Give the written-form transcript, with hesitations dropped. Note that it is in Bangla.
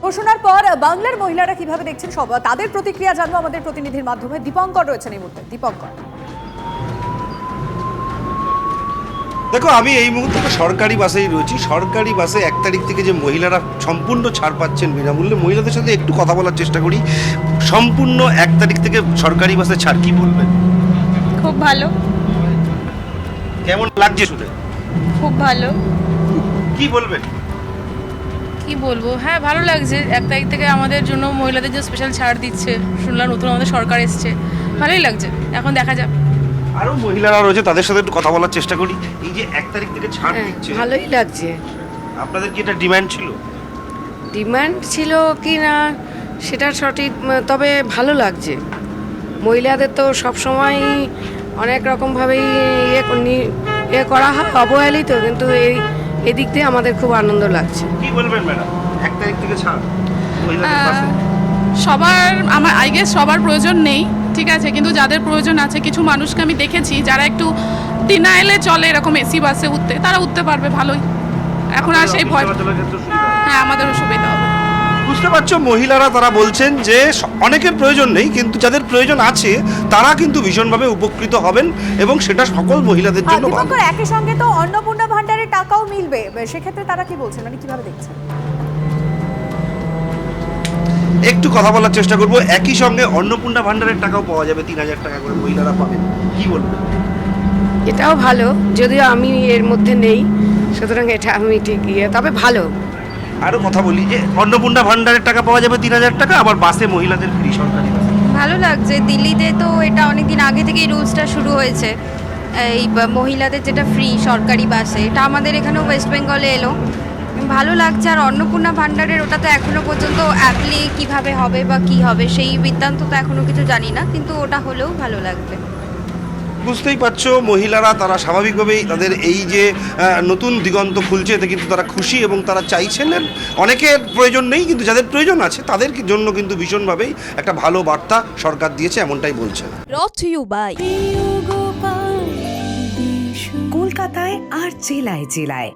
ঘোষণার পর বাংলার মহিলারা কিভাবে দেখছেন সব তাদের প্রতিক্রিয়া জানবো আমাদের প্রতিনিধির মাধ্যমে। দীপঙ্কর রয়েছেন এই মুহূর্তে। দীপঙ্কর, দেখো, আমি এই মুহূর্তে সরকারি বাসেই রয়েছি। সরকারি বাসে 1 তারিখ থেকে যে মহিলারা সম্পূর্ণ ছাড় পাচ্ছেন বিনামূল্যে, মহিলাদের সাথে একটু কথা বলার চেষ্টা করি। সম্পূর্ণ 1 তারিখ থেকে সরকারি বাসে ছাড়, কি বলবেন? খুব ভালো, কেমন লাগছে শুনে? খুব ভালো। কি বলবেন? কি বলবো, হ্যাঁ ভালো লাগছে। 1 তারিখ থেকে আমাদের জন্য মহিলাদের যে স্পেশাল ছাড় দিচ্ছে শুনলাম, নতুন আমাদের সরকার এসছে, ভালোই লাগছে। এখন দেখা যাক। আরো মহিলারা রয়েছে, তাদের সাথে একটু কথা বলার চেষ্টা করি। এই যে 1 তারিখ থেকে ছাড় দিচ্ছে, ভালোই লাগছে। আপনাদের কি এটা ডিমান্ড ছিল? ডিমান্ড ছিল কি না সেটা সঠিক, তবে ভালো লাগছে। মহিলাদের তো সবসময় অনেক রকমভাবেই ইয়ে করা হয়, অবহেলিত, কিন্তু এদিক দিয়ে আমাদের খুব আনন্দ লাগছে। কি বলবেন ম্যাডাম, 1 তারিখ থেকে ছাড় মহিলাদের বাসে? আমার আই গেস সবার প্রয়োজন নেই, ঠিক আছে, কিন্তু যাদের প্রয়োজন আছে, কিছু মানুষকে আমি দেখেছি যারা একটু ডিনাইলে চলে এরকম এসি বাসে উঠতে, তারা উঠতে পারবে ভালোই। এখন আর সেই ভয়, হ্যাঁ আমাদেরও সুবিধা হবে। বুঝতে পারছো, মহিলারা তারা বলছেন যে অনেকের প্রয়োজন নেই, কিন্তু যাদের প্রয়োজন আছে তারা কিন্তু ভীষণভাবে উপকৃত হবেন এবং সেটা সকল মহিলাদের জন্য ভালো। দীপঙ্কর, একই সঙ্গে তো অন্নপূর্ণা ভান্ডারের টাকাও মিলবে, সেক্ষেত্রে তারা কি বলছেন, মানে কিভাবে দেখছেন? একটু কথা বলার চেষ্টা করব। একই সঙ্গে অন্নপূর্ণা ভান্ডারের টাকাও পাওয়া যাবে, 3000 টাকা করে মহিলারা পাবেন, কি বলবেন? এটাও ভালো, যদিও আমি এর মধ্যে নেই, সুতরাং এটা আমি ঠিক তবে ভালো। আরো কথা বলি যে অন্নপূর্ণা ভান্ডারের টাকা পাওয়া যাবে 3000 টাকা, আবার বাসে মহিলাদের ফ্রি, সরকারি বাসে। ভালো লাগছে। দিল্লিতে তো এটা অনেকদিন আগে থেকেই রুলসটা শুরু হয়েছে, এই মহিলাদের যেটা ফ্রি সরকারি বাসে, এটা আমাদের এখানেও ওয়েস্ট বেঙ্গলে এলো। ভালো লাগছে। আর অন্নপূর্ণা ভান্ডারের ওটা তো এখনো পর্যন্ত অ্যাপ্লি কিভাবে হবে বা কি হবে সেই বৃত্তান্ত তো এখনো কিছু জানি না, কিন্তু ওটা হলেও ভালো লাগবে। বুঝতেই পারছো, মহিলারা তারা স্বাভাবিকভাবেই তাদের এই যে নতুন দিগন্ত খুলছে এতে কিন্তু তারা খুশি এবং তারা চাইছিলেন। অনেকের প্রয়োজন নেই, কিন্তু যাদের প্রয়োজন আছে তাদের জন্য কিন্তু ভীষণভাবেই একটা ভালো বার্তা সরকার দিয়েছে, এমনটাই বলছেন। brought to you by কলকাতায় আর জেলায় জেলায়।